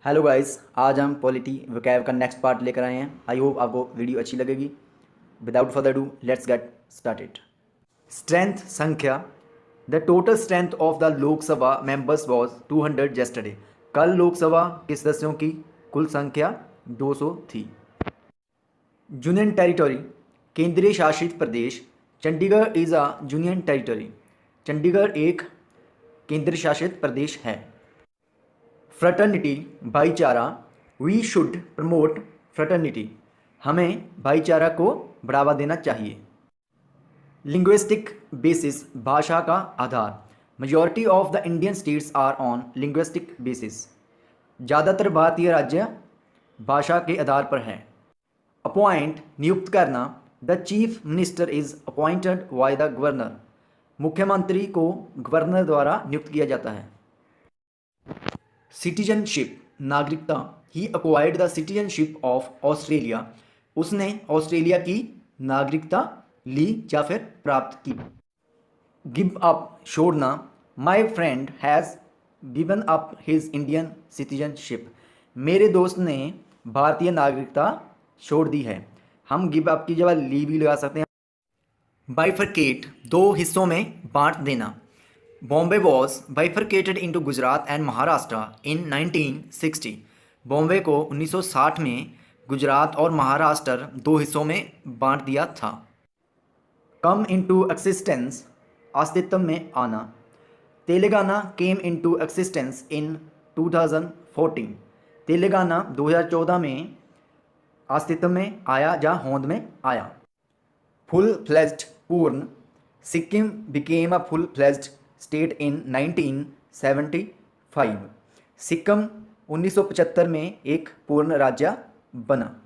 Hello guys, आज हम polity vocab का नेक्स्ट पार्ट लेकर आए हैं। आई होप आपको वीडियो अच्छी लगेगी। Without further do let's get started. Strength संख्या। The total strength of the Lok Sabha members was 200 yesterday। कल लोकसभा के सदस्यों की कुल संख्या 200 थी। यूनियन टेरिटरी, केंद्रीय शासित प्रदेश। Chandigarh is a union territory. Chandigarh एक केंद्र शासित प्रदेश है। फ्रेटर्निटी, भाईचारा। We should promote fraternity. हमें भाईचारा को बढ़ावा देना चाहिए। लिंग्विस्टिक बेसिस, भाषा का आधार। Majority of the Indian states are on linguistic basis. ज़्यादातर भारतीय राज्य भाषा के आधार पर हैं। अपॉइंट, नियुक्त करना। The chief minister is appointed by the governor. मुख्यमंत्री को गवर्नर द्वारा नियुक्त किया जाता है। सिटीजनशिप, नागरिकता। He acquired the citizenship of Australia. उसने ऑस्ट्रेलिया की नागरिकता ली या फिर प्राप्त की। गिव अप, छोड़ना। My friend has given up his Indian citizenship. मेरे दोस्त ने भारतीय नागरिकता छोड़ दी है। हम गिव अप की जगह ली भी लगा सकते हैं। बाइफरकेट, दो हिस्सों में बांट देना। Bombay was bifurcated into Gujarat and Maharashtra in 1960। Bombay को 1960 में गुजरात और महाराष्ट्र दो हिस्सों में बांट दिया था। कम इनटू एक्सिस्टेंस, अस्तित्व में आना। तेलंगाना केम इनटू एक्सिस्टेंस इन 2014। तेलंगाना 2014 में अस्तित्व में आया या होंद में आया। फुल फ्लेज्ड, पूर्ण। Sikkim became a full fledged state in 1975। Sikkim 1975 में एक पूर्ण राज्य बना।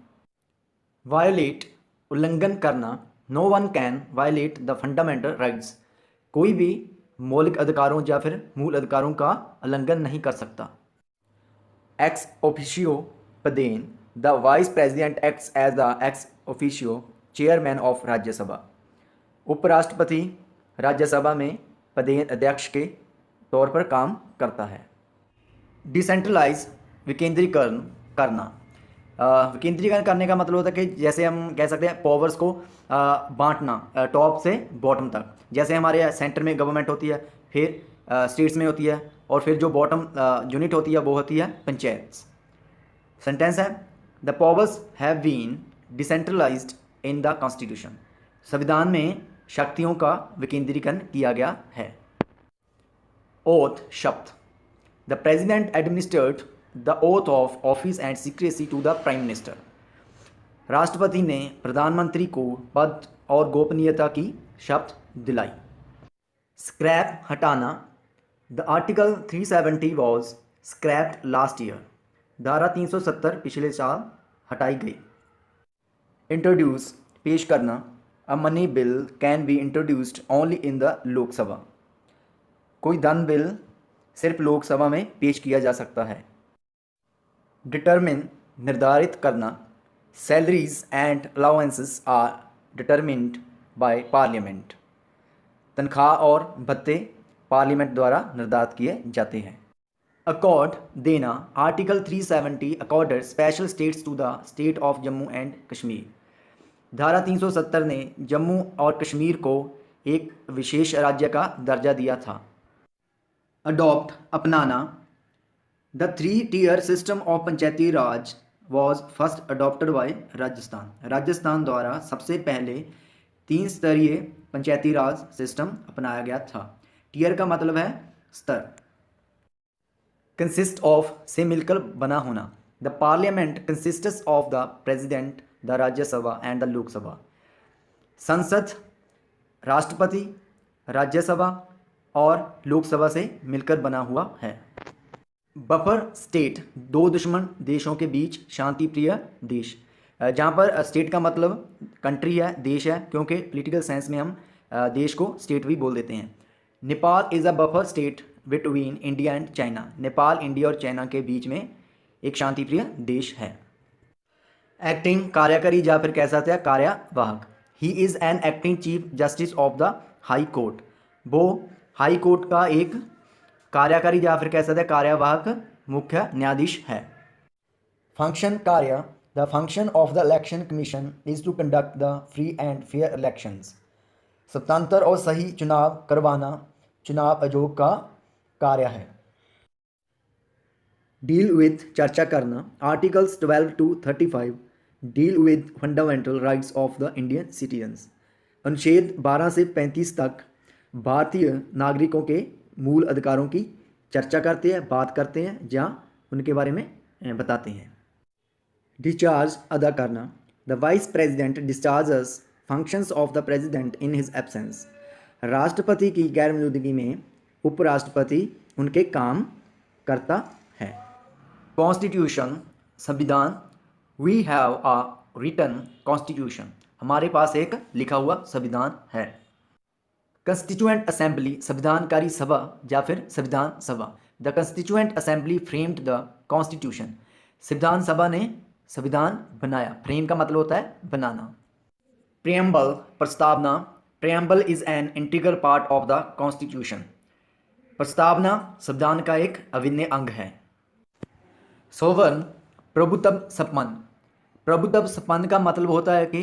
वायोलेट, उल्लंघन करना। No one can violate the fundamental rights. कोई भी मौलिक अधिकारों या फिर मूल अधिकारों का उल्लंघन नहीं कर सकता। एक्स ऑफिशियो पदेन। The vice president acts as the ex officio chairman of Rajya Sabha. उपराष्ट्रपति राज्यसभा में पदेन अध्यक्ष के तौर पर काम करता है। डिसेंट्रलाइज, विकेंद्रीकरण करना। विकेंद्रीकरण करने का मतलब होता है कि जैसे हम कह सकते हैं पावर्स को बांटना टॉप से बॉटम तक। जैसे हमारे सेंटर में गवर्नमेंट होती है, फिर स्टेट्स में होती है, और फिर जो बॉटम यूनिट होती है वो होती है पंचायत। सेंटेंस है, the powers have been decentralised in the constitution. संविधान में शक्तियों का विकेंद्रीकरण किया गया है। ओथ, शपथ। The president administered the oath of office and secrecy to the prime minister. राष्ट्रपति ने प्रधानमंत्री को पद और गोपनीयता की शपथ दिलाई। स्क्रैप, हटाना। The article 370 was scraped last year. धारा 370 पिछले साल हटाई गई। इंट्रोड्यूस, पेश करना। A money bill can be introduced only in the Lok Sabha. कोई धन बिल सिर्फ लोकसभा में पेश किया जा सकता है। डिटरमिन, निर्धारित करना। Salaries and allowances are determined by parliament. तनख्वाह और भत्ते पार्लियामेंट द्वारा निर्धारित किए जाते हैं। अकॉर्ड, देना। Article 370 accorded special status to the state of Jammu and Kashmir. धारा 370 ने जम्मू और कश्मीर को एक विशेष राज्य का दर्जा दिया था। अडॉप्ट, अपनाना। The 3-tier system of Panchayati Raj was first adopted by Rajasthan. Rajasthan द्वारा सबसे पहले 3 स्तरीय पंचायती राज सिस्टम अपनाया गया था। टीयर का मतलब है स्तर। कंसिस्ट ऑफ, से मिलकर बना होना। The parliament consists of the president, the Rajya Sabha and the Lok Sabha. संसद राष्ट्रपति, राज्यसभा और लोकसभा से मिलकर बना हुआ है। बफर स्टेट, दो दुश्मन देशों के बीच शांति प्रिय देश। जहाँ पर स्टेट का मतलब कंट्री है, देश है, क्योंकि पॉलिटिकल सेंस में हम देश को स्टेट भी बोल देते हैं। Nepal is a buffer state between India and China. Nepal India और चाइना के बीच में एक शांतिप्रिय देश है। एक्टिंग, कार्यकारी या फिर कह सकते हैं कार्यवाहक। He is an acting chief justice of the high court. वो हाई कोर्ट का एक कार्यकारी या फिर कह सकते हैं कार्यवाहक मुख्य न्यायाधीश है। फंक्शन कार्य, the function of the election commission is to conduct the free and fair elections. स्वतंत्र और सही चुनाव करवाना चुनाव आयोग का कार्य है। डील विद चर्चा करना, articles 12 to 35 deal with fundamental rights of the Indian citizens. अनुच्छेद 12 से 35 तक भारतीय नागरिकों के मूल अधिकारों की चर्चा करते हैं, बात करते हैं या उनके बारे में बताते हैं। डिस्चार्ज अदा करना, the vice president discharges functions of the president in his absence. राष्ट्रपति की गैर मौजूदगी में उपराष्ट्रपति उनके काम करता है। कॉन्स्टिट्यूशन संविधान, we have a written constitution, हमारे पास एक लिखा हुआ संविधान है। कंस्टिट्यूएंट असेंबली, संविधानकारी सभा या फिर संविधान सभा। The constituent assembly framed the constitution, संविधान सभा ने संविधान बनाया। फ्रेम का मतलब होता है बनाना। प्रियम्बल, प्रस्तावना, preamble is an integral part of the constitution, प्रस्तावना संविधान का एक अभिन्न अंग है। सोवर्ण, प्रभुत्व संपन्न, प्रभुत्व संपन्न का मतलब होता है कि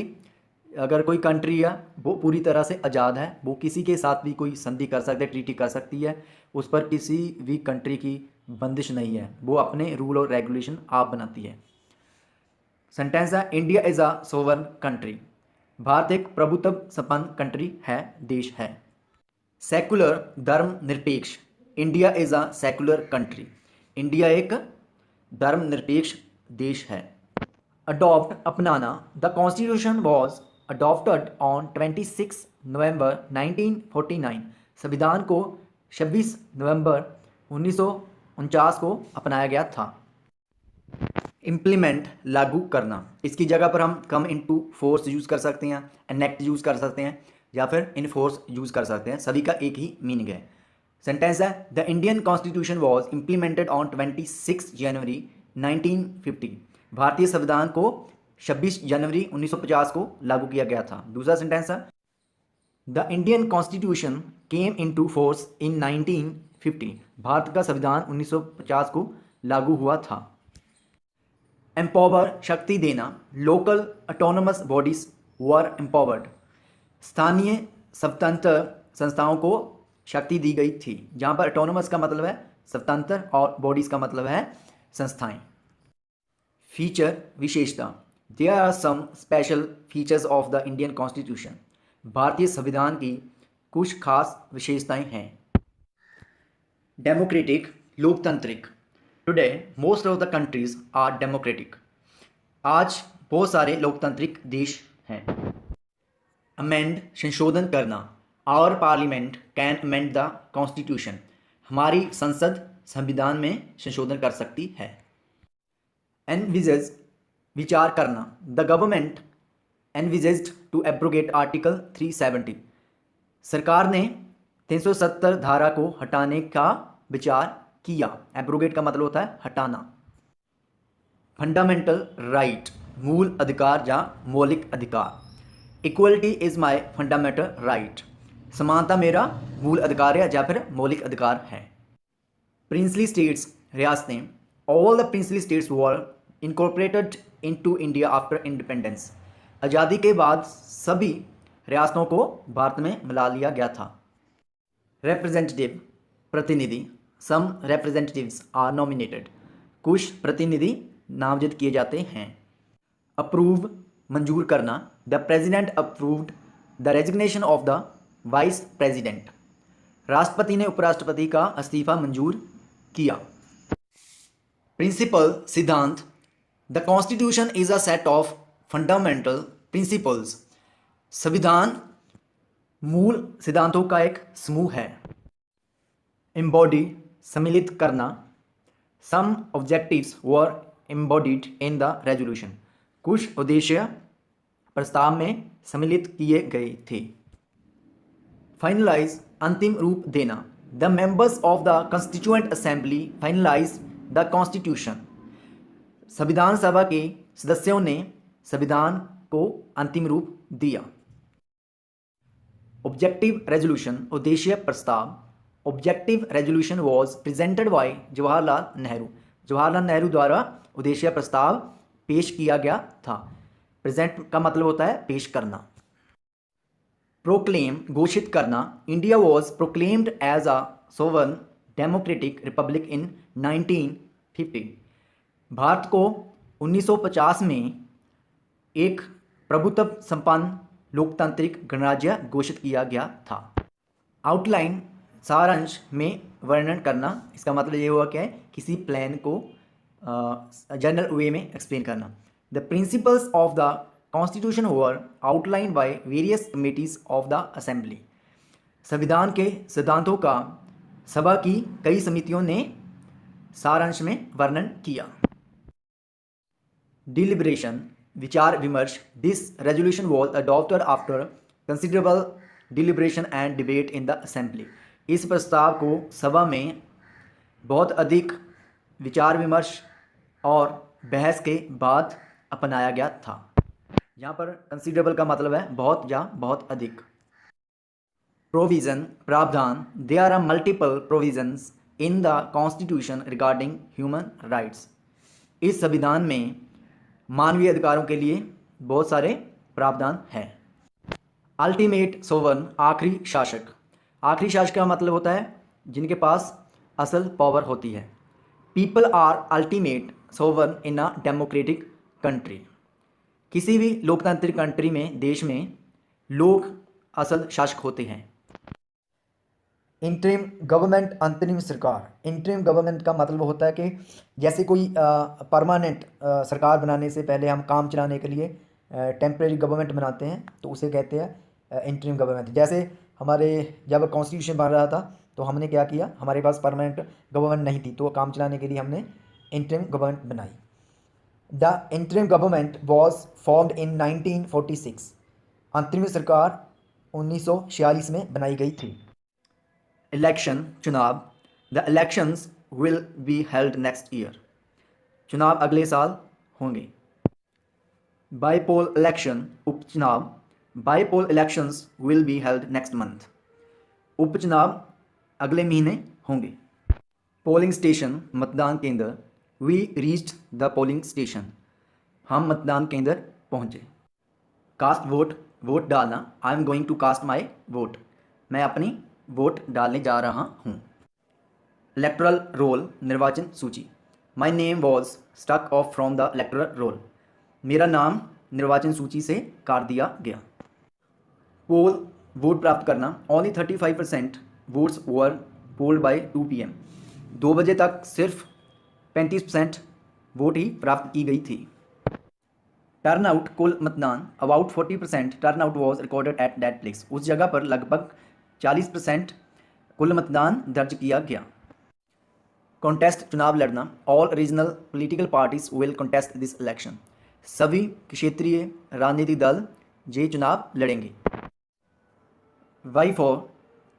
अगर कोई कंट्री है वो पूरी तरह से आज़ाद है, वो किसी के साथ भी कोई संधि कर सकती है, ट्रीटी कर सकती है, उस पर किसी भी कंट्री की बंदिश नहीं है, वो अपने रूल और रेगुलेशन आप बनाती है। सेंटेंस है, India is a sovereign country, Bharat एक प्रभुत्व संपन्न कंट्री है, देश है। सेकुलर, धर्मनिरपेक्ष, India is a secular country, India एक धर्मनिरपेक्ष देश है। अडॉप्ट, अपनाना, the constitution was adopted on 26 November 1949, संविधान को 26 नवंबर 1949 को अपनाया गया था। इम्प्लीमेंट, लागू करना, इसकी जगह पर हम कम इनटू फोर्स यूज़ कर सकते हैं, एनेक्ट यूज़ कर सकते हैं या फिर इनफोर्स यूज़ कर सकते हैं, सभी का एक ही मीनिंग है। सेंटेंस है, the Indian constitution was implemented on 26 जनवरी 1950, भारतीय संविधान को 26 जनवरी 1950 को लागू किया गया था। दूसरा सेंटेंस है, the Indian constitution came into force in 1950, Bharat का संविधान 1950 को लागू हुआ था। एम्पावर, शक्ति देना, local autonomous bodies were empowered, स्थानीय स्वतंत्र संस्थाओं को शक्ति दी गई थी, जहाँ पर ऑटोनोमस का मतलब है स्वतंत्र और बॉडीज़ का मतलब है संस्थाएं। फीचर, विशेषता, there are some special features of the Indian constitution, भारतीय संविधान की कुछ खास विशेषताएं हैं। डेमोक्रेटिक, लोकतांत्रिक, today most of the countries are democratic, आज बहुत सारे लोकतांत्रिक देश हैं। अमेंड, संशोधन करना, our parliament can amend the constitution, हमारी संसद संविधान में संशोधन कर सकती है। एनविजेज, विचार करना, the government envisaged to abrogate article 370, सरकार ने 370 धारा को हटाने का विचार किया। एब्रोगेट का मतलब होता है हटाना। फंडामेंटल राइट, मूल अधिकार या मौलिक अधिकार, equality is my fundamental right, समानता मेरा मूल अधिकार है या फिर मौलिक अधिकार है। प्रिंसली स्टेट्स, रियासतें, all the princely states were incorporated into India after independence, आज़ादी के बाद सभी रियासतों को भारत में मिला लिया गया था। रिप्रेजेंटेटिव, प्रतिनिधि, सम रिप्रेजेंटेटिव्स आर नॉमिनेटेड, कुछ प्रतिनिधि नामजद किए जाते हैं। अप्रूव, मंजूर करना, the president approved the resignation of the vice president, राष्ट्रपति ने उपराष्ट्रपति का इस्तीफा मंजूर किया। प्रिंसिपल, सिद्धांत, the constitution is a set of fundamental principles, संविधान मूल सिद्धांतों का एक समूह है। एम्बॉडी, सम्मिलित करना, some objectives were embodied in the resolution, कुछ उद्देश्य प्रस्ताव में सम्मिलित किए गए थे। फाइनलाइज, अंतिम रूप देना, the members of the constituent assembly finalise the constitution, संविधान सभा के सदस्यों ने संविधान को अंतिम रूप दिया। ऑब्जेक्टिव रेजोल्यूशन, उद्देश्य प्रस्ताव, objective resolution was presented by Jawaharlal Nehru, Jawaharlal Nehru द्वारा उद्देश्य प्रस्ताव पेश किया गया था। प्रेजेंट का मतलब होता है पेश करना। प्रोक्लेम घोषित करना, India was proclaimed as a sovereign democratic republic in 1950। Bharat को 1950 में एक प्रभुत्व संपन्न लोकतांत्रिक गणराज्य घोषित किया गया था। आउटलाइन सारांश में वर्णन करना, इसका मतलब ये हुआ क्या है, किसी प्लान को जनरल वे में एक्सप्लेन करना। The principles of the constitution were outline by various committees of the assembly. संविधान के सिद्धांतों का सभा की कई समितियों ने सारांश में वर्णन किया। डिलिब्रेशन विचार विमर्श, this resolution was adopted after considerable deliberation and debate in the assembly. इस प्रस्ताव को सभा में बहुत अधिक विचार विमर्श और बहस के बाद अपनाया गया था। यहाँ पर कंसिडरेबल का मतलब है बहुत या बहुत अधिक। प्रोविज़न प्रावधान, there are multiple provisions in the constitution regarding human rights. इस संविधान में मानवीय अधिकारों के लिए बहुत सारे प्रावधान हैं। अल्टीमेट सोवरन आखिरी शासक। आखिरी शासक का मतलब होता है जिनके पास असल पावर होती है। People are ultimate sovereign in a democratic country. किसी भी लोकतांत्रिक कंट्री में, देश में लोग असल शासक होते हैं। इंटरिम गवर्नमेंट, अंतरिम सरकार। इंटरिम गवर्नमेंट का मतलब होता है कि जैसे कोई परमानेंट सरकार बनाने से पहले हम काम चलाने के लिए टेम्परेरी गवर्नमेंट बनाते हैं, तो उसे कहते हैं इंटरिम गवर्नमेंट। जैसे हमारे जब कॉन्स्टिट्यूशन बन रहा था तो हमने क्या किया, हमारे पास परमानेंट गवर्नमेंट नहीं थी, तो काम चलाने के लिए हमने इंटरिम गवर्नमेंट बनाई। The interim government was formed in 1946। अंतरिम सरकार 1946 में बनाई गई थी। इलेक्शन चुनाव, the elections will be held next year. चुनाव अगले साल होंगे। बाईपोल इलेक्शन उपचुनाव, bypoll elections will be held next month. उपचुनाव अगले महीने होंगे। पोलिंग स्टेशन मतदान केंद्र, we reached the polling station. हम मतदान केंद्र पहुंचे। कास्ट वोट, वोट डालना, I am going to cast my vote. मैं अपनी वोट डालने जा रहा हूँ। इलेक्टोरल रोल निर्वाचन सूची, my name was stuck off from the electoral roll. मेरा नाम निर्वाचन सूची से काट दिया गया। पोल वोट प्राप्त करना, ओनली 35% वोट्स वर पोल्ड बाय 2 PM। 2 बजे तक सिर्फ 35% वोट ही प्राप्त की गई थी। टर्न आउट कुल मतदान, about 40% turn out was recorded at that place. उस जगह पर लगभग 40% कुल मतदान दर्ज किया गया। कॉन्टेस्ट चुनाव लड़ना, all regional political parties will contest this election. सभी क्षेत्रीय राजनीतिक दल ये चुनाव लड़ेंगे। वाई फॉर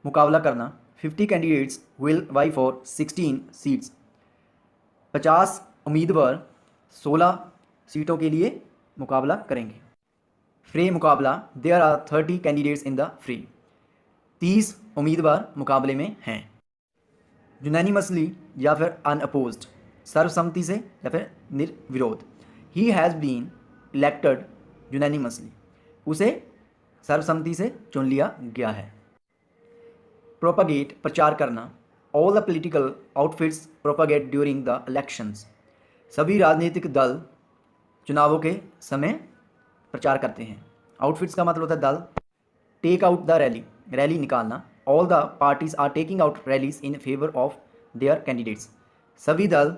मुकाबला करना, 50 candidates will vie for 16 seats. 50 उम्मीदवार 16 सीटों के लिए मुकाबला करेंगे। फ्री मुकाबला, there are 30 candidates in the fray. 30 उम्मीदवार मुकाबले में हैं। यूनानिमसली या फिर अनअपोज्ड, सर्वसम्मति से या फिर निर्विरोध। He has been elected unanimously, उसे सर्वसम्मति से चुन लिया गया है। प्रोपागेट प्रचार करना, all the political outfits propagate during the elections. सभी राजनीतिक दल चुनावों के समय प्रचार करते हैं। आउटफिट्स का मतलब होता है दल। Take out the rally, rally निकालना, all the parties are taking out rallies in favour of their candidates. सभी दल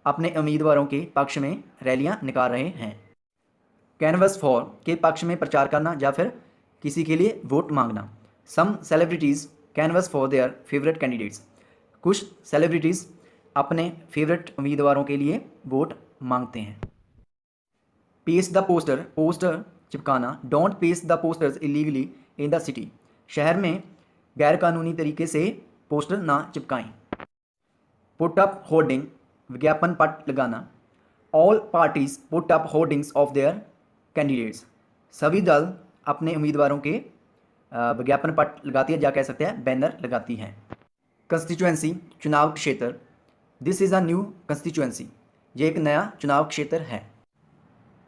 अपने उम्मीदवारों के पक्ष में रैलियां निकाल रहे हैं। कैनवस फॉर के पक्ष में प्रचार करना या फिर किसी के लिए वोट मांगना। Some celebrities canvass for their favourite candidates. कुछ सेलिब्रिटीज़ अपने फेवरेट उम्मीदवारों के लिए वोट मांगते हैं। पेस्ट द पोस्टर, पोस्टर चिपकाना, don't paste the posters illegally in the city. शहर में गैरकानूनी तरीके से पोस्टर ना चिपकाएं। पुट अप होर्डिंग, विज्ञापन पट लगाना, all parties put up hoardings of their candidates. सभी दल अपने उम्मीदवारों के विज्ञापन पट लगाती है, या कह सकते हैं बैनर लगाती हैं। कंस्टिट्यूएंसी चुनाव क्षेत्र, this is a new constituency, ये एक नया चुनाव क्षेत्र है।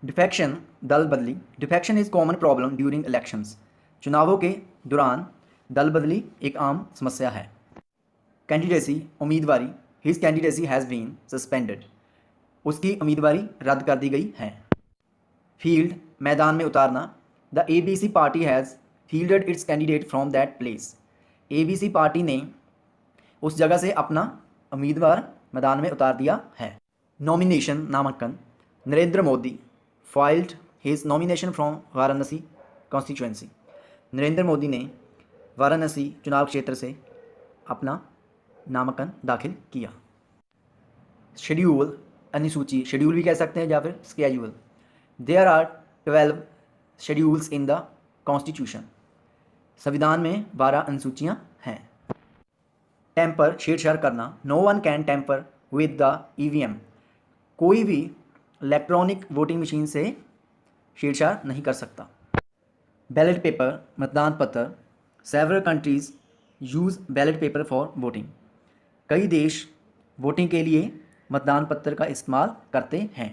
डिफेक्शन, दल बदली। Defection is common problem during elections, चुनावों के दौरान दल बदली एक आम समस्या है। कैंडिडेसी, उम्मीदवारी। His candidacy has been suspended, उसकी उम्मीदवारी रद्द कर दी गई है। फील्ड, मैदान में उतारना। The ABC party has fielded it's candidate from that place, ABC party ने उस जगह से अपना उम्मीदवार मैदान में उतार दिया है। नॉमिनेशन, नामांकन। Narendra Modi filed his nomination from Varanasi constituency, Narendra Modi ने वाराणसी चुनाव क्षेत्र से अपना नामांकन दाखिल किया। शेड्यूल, अनुसूची, शेड्यूल भी कह सकते हैं या फिर schedule. There are 12 schedules in the constitution, संविधान में 12 अनुसूचियाँ हैं। टेम्पर, छेड़छाड़ करना। No one can tamper with the EVM, कोई भी इलेक्ट्रॉनिक वोटिंग मशीन से छेड़छाड़ नहीं कर सकता। बैलेट पेपर, मतदान पत्र। Several countries use ballot paper for voting, कई देश वोटिंग के लिए मतदान पत्र का इस्तेमाल करते हैं।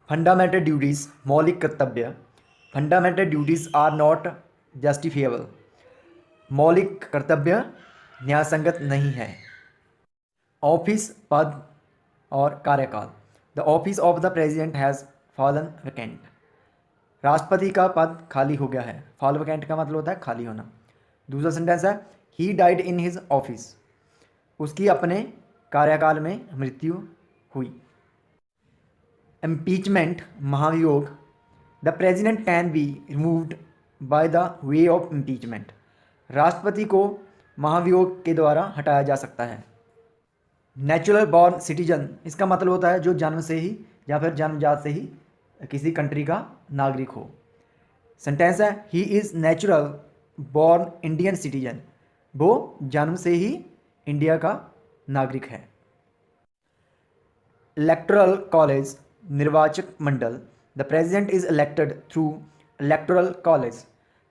फंडामेंटल ड्यूटीज़, मौलिक कर्तव्य। Fundamental duties are not justifiable, मौलिक कर्तव्य न्यायसंगत नहीं है। ऑफिस, पद और कार्यकाल। The office of the president has fallen vacant, राष्ट्रपति का पद खाली हो गया है। फॉल वैकेंट का मतलब होता है खाली होना। दूसरा सेंटेंस है he died in his office, उसकी अपने कार्यकाल में मृत्यु हुई। इम्पीचमेंट, महाभियोग। The president can be removed by the way of impeachment, राष्ट्रपति को महाभियोग के द्वारा हटाया जा सकता है। नेचुरल बॉर्न सिटीजन, इसका मतलब होता है जो जन्म से ही या फिर जन्मजात से ही किसी कंट्री का नागरिक हो। सेंटेंस है he is natural born Indian citizen, वो जन्म से ही इंडिया का नागरिक है। इलेक्टोरल कॉलेज, निर्वाचक मंडल। The president is elected through electoral college,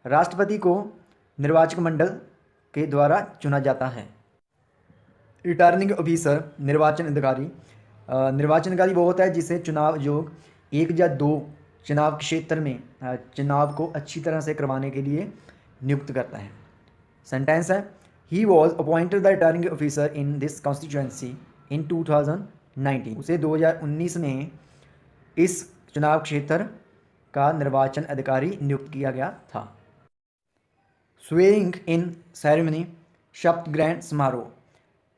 राष्ट्रपति को निर्वाचक मंडल के द्वारा चुना जाता है। रिटर्निंग ऑफिसर, निर्वाचन अधिकारी। निर्वाचन अधिकारी वो होता है जिसे चुनाव आयोग एक या दो चुनाव क्षेत्र में चुनाव को अच्छी तरह से करवाने के लिए नियुक्त करता है। सेंटेंस है he was appointed the returning officer in this constituency in 2019, उसे 2019 में इस चुनाव क्षेत्र का निर्वाचन अधिकारी नियुक्त किया गया था। स्वेरिंग इन सेरेमनी, शपथ ग्रहण समारोह।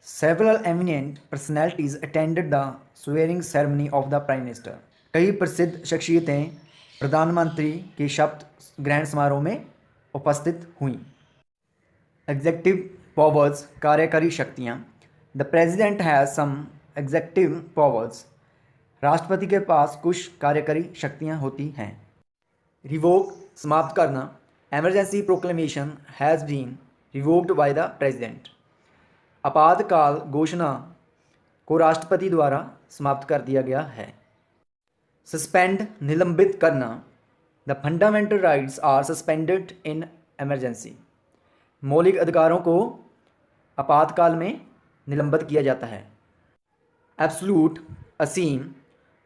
Several eminent personalities attended the swearing ceremony of the Prime Minister, कई प्रसिद्ध शख्सियतें प्रधानमंत्री के शपथ ग्रहण समारोह में उपस्थित हुईं। एग्जेक्टिव पावर्स, कार्यकारी शक्तियाँ। The president has some executive powers, राष्ट्रपति के पास कुछ कार्यकारी शक्तियाँ होती हैं। रिवोक, समाप्त करना। Emergency proclamation has been revoked by the president, आपातकाल घोषणा को राष्ट्रपति द्वारा समाप्त कर दिया गया है। सस्पेंड, निलंबित करना। The fundamental rights are suspended in emergency, मौलिक अधिकारों को आपातकाल में निलंबित किया जाता है। एब्सोल्यूट, असीम।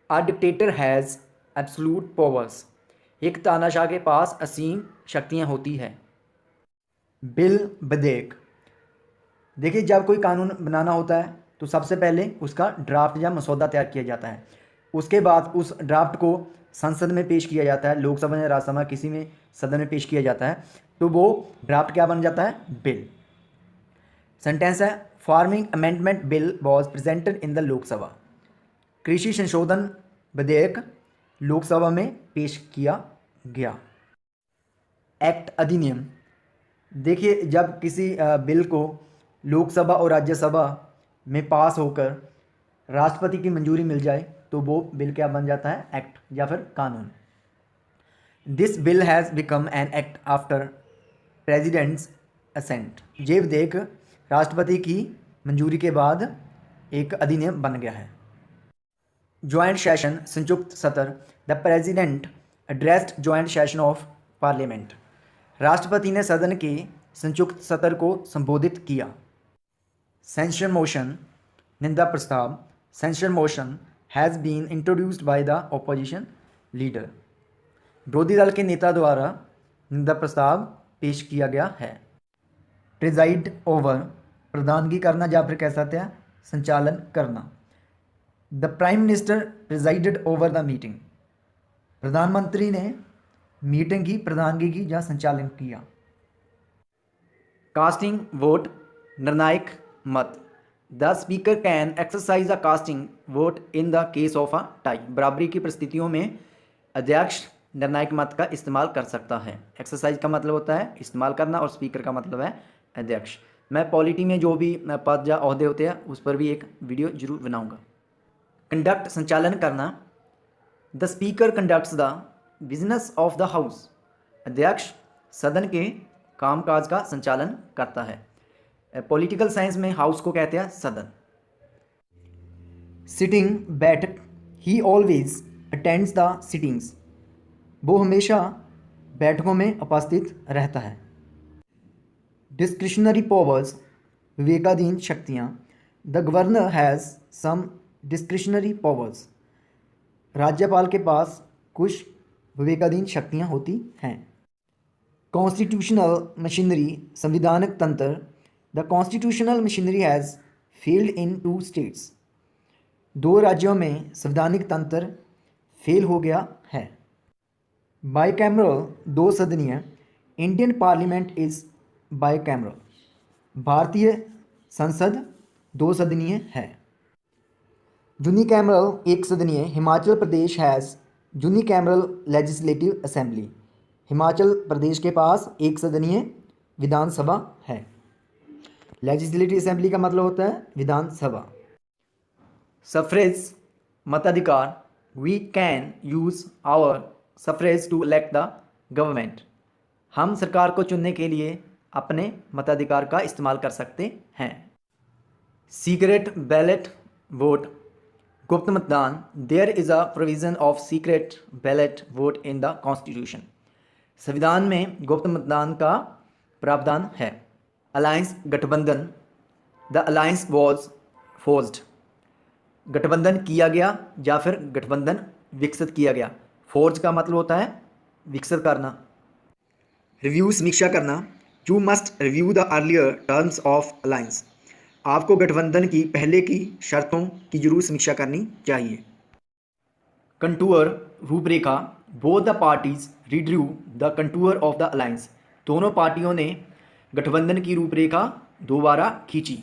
A dictator has absolute powers, एक तानाशाह के पास असीम शक्तियाँ होती है। बिल, विधेयक। देखिए जब कोई कानून बनाना होता है तो सबसे पहले उसका ड्राफ्ट या मसौदा तैयार किया जाता है, उसके बाद उस ड्राफ्ट को संसद में पेश किया जाता है, लोकसभा या राज्यसभा किसी में सदन में पेश किया जाता है, तो वो ड्राफ्ट क्या बन जाता है, बिल। सेंटेंस है farming amendment bill was presented in the Lok Sabha, कृषि संशोधन विधेयक लोकसभा में पेश किया गया। एक्ट, अधिनियम। देखिए जब किसी बिल को लोकसभा और राज्यसभा में पास होकर राष्ट्रपति की मंजूरी मिल जाए तो वो बिल क्या बन जाता है, एक्ट या फिर कानून। This bill has become an act after president's assent, ये विधेयक राष्ट्रपति की मंजूरी के बाद एक अधिनियम बन गया है। ज्वाइंट सेशन, संयुक्त सत्र। The president addressed joint session of parliament, राष्ट्रपति ने सदन के संयुक्त सत्र को संबोधित किया। सेंशन मोशन, निंदा प्रस्ताव। Censure motion has been introduced by the opposition leader. विरोधी दल के नेता द्वारा निंदा प्रस्ताव पेश किया गया है। प्रिजाइड ओवर, प्रधानगी करना या फिर कह सकते हैं संचालन करना। The prime minister presided over the meeting, प्रधानमंत्री ने मीटिंग की प्रधानगी की या संचालन किया। कास्टिंग वोट, निर्णायक मत। The speaker can exercise the casting vote in the case of a tie, बराबरी की परिस्थितियों में अध्यक्ष निर्णायक मत का इस्तेमाल कर सकता है। एक्सरसाइज का मतलब होता है इस्तेमाल करना और स्पीकर का मतलब है अध्यक्ष। मैं पॉलिटी में जो भी पद या ओहदे होते हैं उस पर भी एक वीडियो जरूर बनाऊंगा। कंडक्ट, संचालन करना। The speaker conducts the business of the house, अध्यक्ष सदन के कामकाज का संचालन करता है। पॉलिटिकल साइंस में हाउस को कहते हैं सदन। सिटिंग, बैठक। ही ऑलवेज अटेंड्स द सिटिंग्स, वो हमेशा बैठकों में उपस्थित रहता है। डिस्क्रिशनरी पावर्स, विवेकाधीन शक्तियाँ। The governor has some discretionary powers, राज्यपाल के पास कुछ विवेकाधीन शक्तियाँ होती हैं। कॉन्स्टिट्यूशनल मशीनरी, संविधानिक तंत्र। The constitutional machinery has failed in 2 states, 2 राज्यों में संवैधानिक तंत्र फेल हो गया है। बाईकैमरल, 2 सदनीय। इंडियन पार्लियामेंट इज़ बाईकैमरल, भारतीय संसद 2 सदनीय है। यूनिकैमरल, 1 सदनीय। Himachal Pradesh has unicameral legislative assembly, Himachal Pradesh के पास 1 सदनीय विधानसभा है। लेजिस्लेटिव असेंबली का मतलब होता है विधानसभा। सफ्रेज, मताधिकार। We can use our suffrage to elect the government, हम सरकार को चुनने के लिए अपने मताधिकार का इस्तेमाल कर सकते हैं। सीक्रेट बैलेट वोट, गुप्त मतदान। There is a provision of secret ballot vote in the constitution, संविधान में गुप्त मतदान का प्रावधान है। अलायंस, गठबंधन। द अलायंस वॉज फोर्स्ड, गठबंधन किया गया या फिर गठबंधन विकसित किया गया। फोर्ज का मतलब होता है विकसित करना। रिव्यू, समीक्षा करना। You must review the earlier terms of alliance, आपको गठबंधन की पहले की शर्तों की जरूर समीक्षा करनी चाहिए। कंटूर, रूपरेखा। Both the parties redraw the contour of the alliance, दोनों पार्टियों ने गठबंधन की रूपरेखा दोबारा खींची।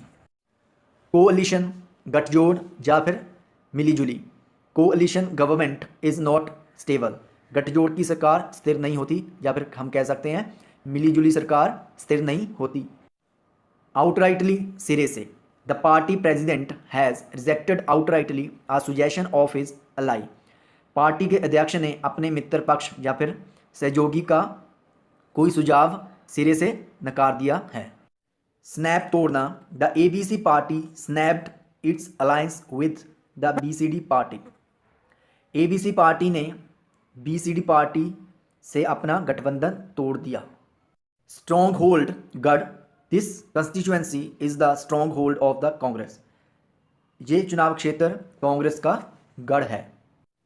कोअलिशन, गठजोड़ या फिर मिलीजुली। Coalition government is not stable, गठजोड़ की सरकार स्थिर नहीं होती या फिर हम कह सकते हैं मिलीजुली सरकार स्थिर नहीं होती। आउटराइटली, सिरे से। The party president has rejected outrightly a suggestion of his ally, party के अध्यक्ष ने अपने मित्र पक्ष या फिर सहयोगी का कोई सुझाव सिरे से नकार दिया है। स्नैप, तोड़ना। The ABC party snapped its alliance with the BCD party, ABC party ने BCD पार्टी से अपना गठबंधन तोड़ दिया। स्ट्रॉन्ग होल्ड, गढ़। This constituency is the stronghold of the Congress, ये चुनाव क्षेत्र कांग्रेस का गढ़ है।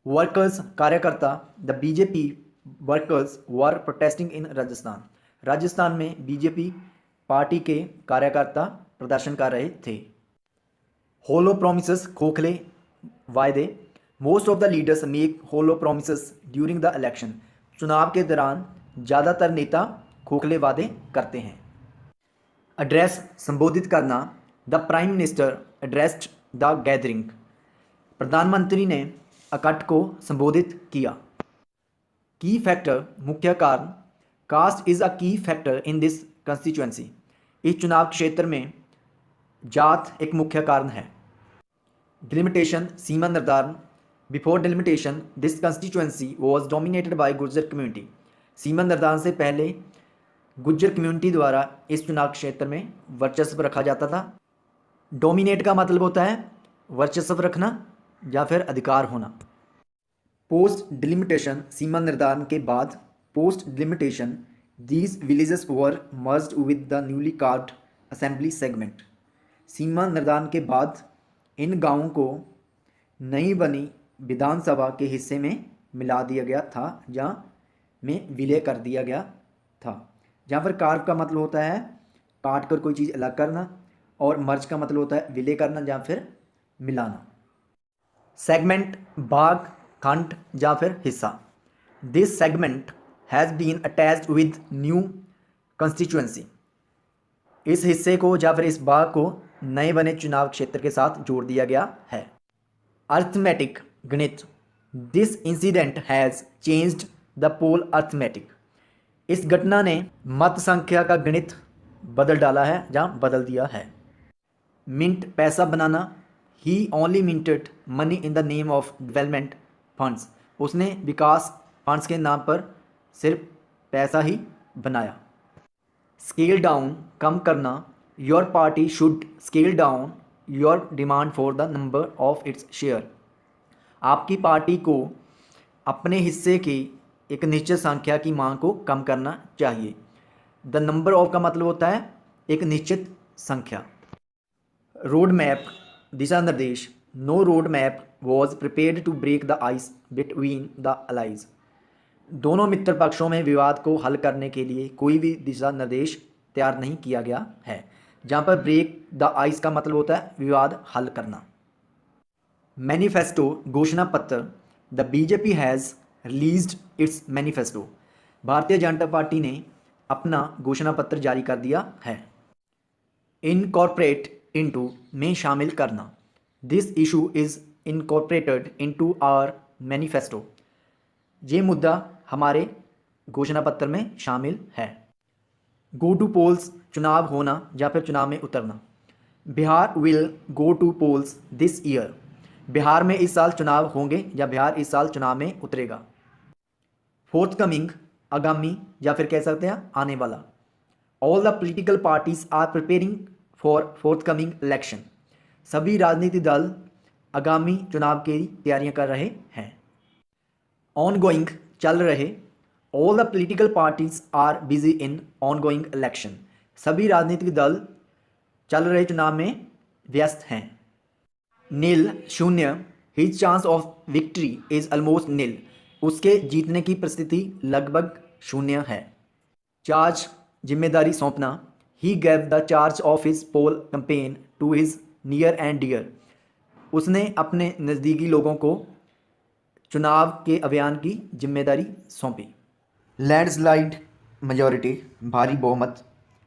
वर्कर्स, कार्यकर्ता। The BJP workers were protesting in Rajasthan, Rajasthan में BJP पार्टी के कार्यकर्ता प्रदर्शन कर रहे थे। होलो प्रोमिसेस, खोखले वायदे। Most of the leaders make hollow promises during the election, चुनाव के दौरान ज़्यादातर नेता खोखले वादे करते हैं। एड्रेस, संबोधित करना। The prime minister addressed the gathering, प्रधानमंत्री ने इकट्ठ को संबोधित किया। की फैक्टर, मुख्य कारण। कास्ट इज़ अ की फैक्टर इन दिस कंस्टिट्यूएंसी, इस चुनाव क्षेत्र में जात एक मुख्य कारण है। डिलिमिटेशन, सीमा निर्धारण। Before delimitation this constituency was dominated by Gurjar community, सीमा निर्धारण से पहले गुज्जर कम्युनिटी द्वारा इस चुनाव क्षेत्र में वर्चस्व रखा जाता था। डोमिनेट का मतलब होता है वर्चस्व रखना या फिर अधिकार होना। पोस्ट डिलिमिटेशन, सीमा निर्धारण के बाद post delimitation these villages were merged with the newly carved assembly segment, सीमा निर्धारण के बाद इन गांवों को नई बनी विधानसभा के हिस्से में मिला दिया गया था या में विलय कर दिया गया था। जहाँ पर कार्व का मतलब होता है काट कर कोई चीज़ अलग करना, और मर्ज का मतलब होता है विलय करना या फिर मिलाना। सेगमेंट भाग, खंड या फिर हिस्सा। This segment has been attached with new constituency. इस हिस्से को या फिर इस भाग को नए बने चुनाव क्षेत्र के साथ जोड़ दिया गया है। अर्थमेटिक, गणित। This incident has changed the poll arithmetic. इस घटना ने मत संख्या का गणित बदल डाला है या बदल दिया है। मिंट, पैसा बनाना। He only minted money in the name of development funds. उसने विकास फंड्स के नाम पर सिर्फ पैसा ही बनाया। स्केल डाउन, कम करना। Your party should scale down your demand for the number of its share. आपकी पार्टी को अपने हिस्से की एक निश्चित संख्या की मांग को कम करना चाहिए। द नंबर ऑफ का मतलब होता है एक निश्चित संख्या। रोड मैप, दिशा निर्देश। No road map was prepared to break the ice between the allies. दोनों मित्र पक्षों में विवाद को हल करने के लिए कोई भी दिशा निर्देश तैयार नहीं किया गया है। जहाँ पर ब्रेक द आइस का मतलब होता है विवाद हल करना। मैनिफेस्टो, घोषणा पत्र। The BJP has released it's manifesto. भारतीय जनता पार्टी ने अपना घोषणा पत्र जारी कर दिया है। इनकॉर्पोरेट इनटू, में शामिल करना। This issue is incorporated into our manifesto. ये मुद्दा हमारे घोषणा पत्र में शामिल है। गो टू पोल्स, चुनाव होना या फिर चुनाव में उतरना। Bihar will go to polls this year. Bihar में इस साल चुनाव होंगे या बिहार इस साल चुनाव में उतरेगा। फोर्थ कमिंग, आगामी या फिर कह सकते हैं आने वाला। All the political parties are preparing for forthcoming election. सभी राजनीतिक दल आगामी चुनाव की तैयारियां कर रहे हैं। ऑन गोइंग, चल रहे। All the political parties are busy in ongoing election. सभी राजनीतिक दल चल रहे चुनाव में व्यस्त हैं। नील, शून्य। His chance of victory is almost nil. उसके जीतने की परिस्थिति लगभग शून्य है। चार्ज, जिम्मेदारी सौंपना। He gave the charge of his poll campaign to his near and dear. उसने अपने नज़दीकी लोगों को चुनाव के अभियान की जिम्मेदारी सौंपी। लैंडस्लाइड मेजॉरिटी, भारी बहुमत।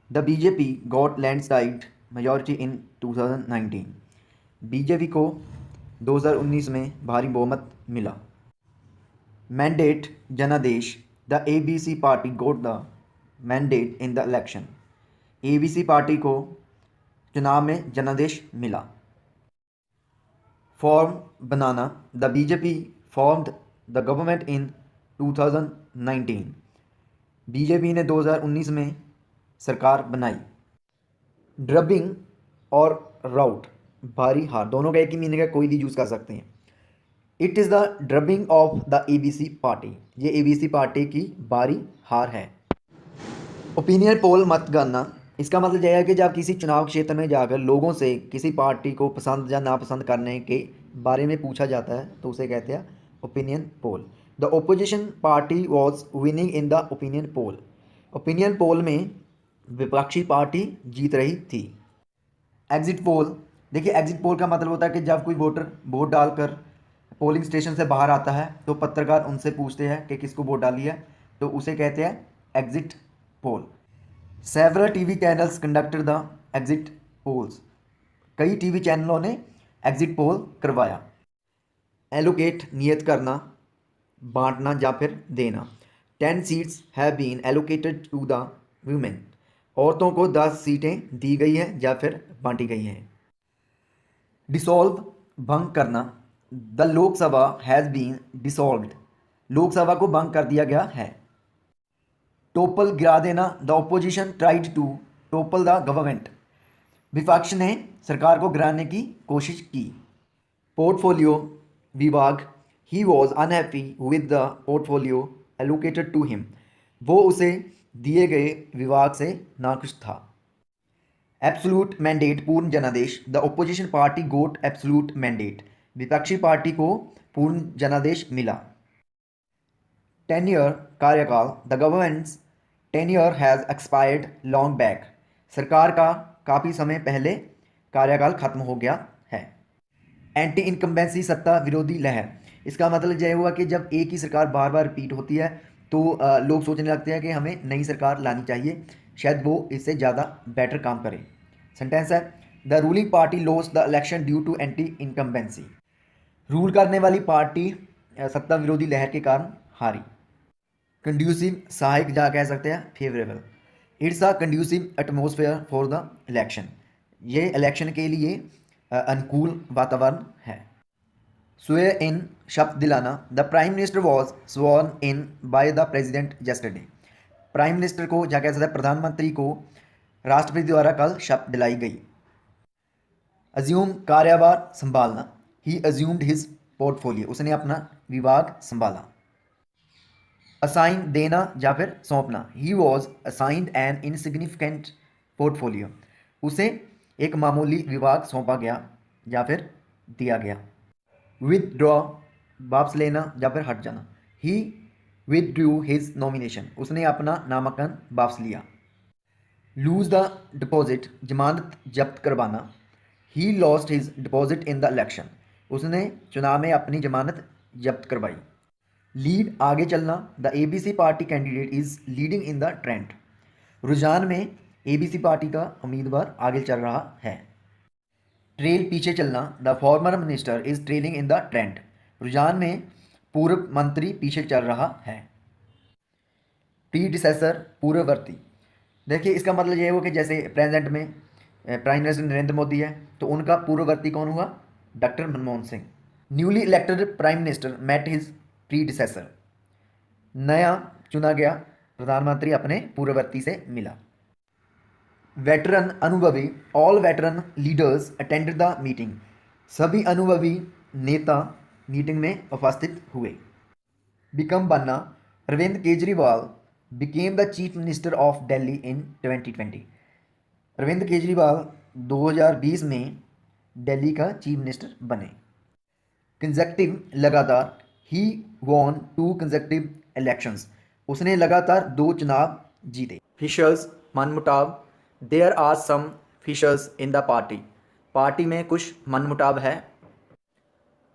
The BJP got landslide majority in 2019। BJP को 2019 में भारी बहुमत मिला। मैंडेट, जनादेश। The ABC party got the mandate in the election. ABC party को चुनाव में जनादेश मिला। Form, banana. The BJP formed the government in 2019। BJP ने 2019 में सरकार बनाई। ड्रबिंग और राउट, भारी हार। दोनों का एक ही मीनिंग है, कोई भी यूज़ कर सकते हैं। It is the drubbing of the ABC party. ये एबीसी पार्टी की भारी हार है। ओपिनियन पोल, मत गणना। इसका मतलब यह है कि जब किसी चुनाव क्षेत्र में जाकर लोगों से किसी पार्टी को पसंद या नापसंद करने के बारे में पूछा जाता है तो उसे कहते हैं opinion poll. The opposition party was winning in the opinion poll. Opinion poll में विपक्षी पार्टी जीत रही थी। एग्जिट पोल, देखिए एग्जिट पोल का मतलब होता है कि जब कोई वोटर वोट डालकर पोलिंग स्टेशन से बाहर आता है तो पत्रकार उनसे पूछते हैं कि किसको वोट डाली है, तो उसे कहते हैं exit poll. Several TV channels conducted the exit polls. कई टीवी चैनलों ने एग्जिट पोल करवाया। एलोकेट, नियत करना, बांटना या फिर देना। 10 seats have been allocated to the women. औरतों को 10 सीटें दी गई हैं या फिर बांटी गई हैं। डिसॉल्व, भंग करना। The Lok Sabha has been dissolved. Lok Sabha को भंग कर दिया गया है। टोपल, गिरा देना। The opposition tried to topple the government. विपक्ष ने सरकार को गिराने की कोशिश की। पोर्टफोलियो, विभाग। He was unhappy with the portfolio allocated to him. वो उसे दिए गए विभाग से नाखुश था। एब्सोल्यूट मैंडेट, पूर्ण जनादेश। The opposition party got absolute mandate. विपक्षी पार्टी को पूर्ण जनादेश मिला। टेन्योर कार्यकाल, the government's tenure has expired long back, सरकार का काफ़ी समय पहले कार्यकाल खत्म हो गया है। एंटी इनकम्बेंसी, सत्ता विरोधी लहर, इसका मतलब यह हुआ कि जब एक ही सरकार बार बार रिपीट होती है तो लोग सोचने लगते हैं कि हमें नई सरकार लानी चाहिए, शायद वो इससे ज़्यादा बेटर काम करे। सेंटेंस है, the ruling party lost the election due to anti incumbency, rule करने वाली पार्टी सत्ता विरोधी लहर के कारण हारी। कंड्यूसिव, सहायक जहाँ कह सकते हैं favourable, it's a conducive atmosphere for the election, ये इलेक्शन के लिए अनुकूल वातावरण है। स्वेयर इन, शपथ दिलाना, the prime minister was sworn in by the president yesterday, prime minister को जहाँ कह सकते हैं प्रधानमंत्री को राष्ट्रपति द्वारा कल शपथ दिलाई गई। अज्यूम, कार्यभार संभालना, ही अज्यूम्ड हिज पोर्टफोलियो, उसने अपना विभाग संभाला। असाइन, देना या फिर सौंपना, he was assigned N insignificant portfolio, उसे एक मामूली विभाग सौंपा गया या फिर दिया गया। विदड्रॉ, वापस लेना या फिर हट जाना, ही विदड्रू हिज नॉमिनेशन, उसने अपना नामांकन वापस लिया। लूज द डिपॉजिट, जमानत जब्त करवाना, he lost his deposit in the election, उसने चुनाव में अपनी जमानत जब्त करवाई। लीड, आगे चलना, the ABC party candidate is leading in the trend, रुझान में एबीसी पार्टी का उम्मीदवार आगे चल रहा है। ट्रेल, पीछे चलना, the former minister is trailing in the trend, रुझान में पूर्व मंत्री पीछे चल रहा है। प्रीडिसेसर, पूर्ववर्ती, देखिए इसका मतलब ये हुआ कि जैसे प्रेजेंट में प्राइम मिनिस्टर नरेंद्र मोदी है तो उनका पूर्ववर्ती कौन हुआ, doctor Manmohan Singh. Newly elected prime minister met his predecessor, नया चुना गया प्रधानमंत्री अपने पूर्ववर्ती से मिला। वेटरन, अनुभवी, all veteran leaders attended the meeting, सभी अनुभवी नेता मीटिंग में उपस्थित हुए। बिकम, बनना, Arvind Kejriwal became the chief minister of Delhi in 2020, Arvind Kejriwal 2020 में दिल्ली का चीफ मिनिस्टर बने। कंसेक्टिव, लगातार, ही वॉन 2 कंसेक्टिव इलेक्शंस, उसने लगातार 2 चुनाव जीते। फिशर्स, मनमुटाव, there are some fissures in the party, party में कुछ मनमुटाव है।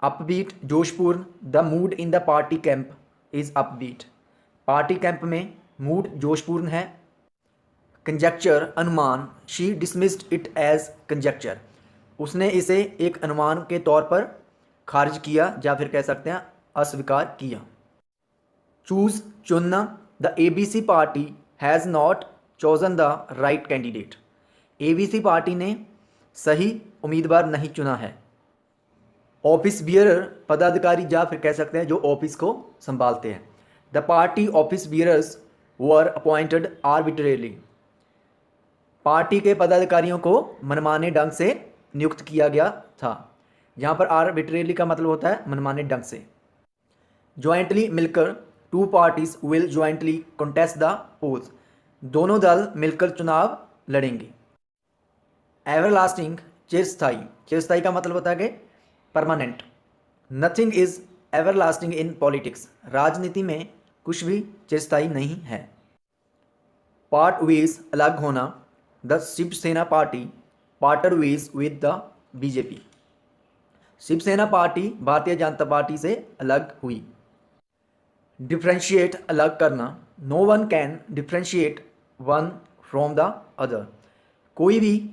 अपबीट, जोशपूर्ण, the mood in the party camp is upbeat, party camp में मूड जोशपूर्ण है। कंजेक्चर, अनुमान, she dismissed it as conjecture, उसने इसे एक अनुमान के तौर पर खारिज किया या फिर कह सकते हैं अस्वीकार किया। चूज, चुनना, the ABC party has not chosen the right candidate, ABC party ने सही उम्मीदवार नहीं चुना है। ऑफिस बियरर, पदाधिकारी या फिर कह सकते हैं जो ऑफिस को संभालते हैं। The party office bearers were appointed arbitrarily, party के पदाधिकारियों को मनमाने ढंग से नियुक्त किया गया था, यहाँ पर आर्बिट्रेरली का मतलब होता है मनमाने ढंग से। ज्वाइंटली, मिलकर, 2 parties will jointly contest the polls, दोनों दल मिलकर चुनाव लड़ेंगे। एवरलास्टिंग, चिरस्थायी, चिरस्थायी का मतलब होता है कि permanent. Nothing is everlasting in politics, राजनीति में कुछ भी चिरस्थायी नहीं है। पार्ट वेज, अलग होना, the Shiv Sena party parted ways with the BJP, Shiv Sena party Bharatiya Janata party से अलग हुई। डिफ्रेंशिएट, अलग करना, no one can differentiate one from the other, कोई भी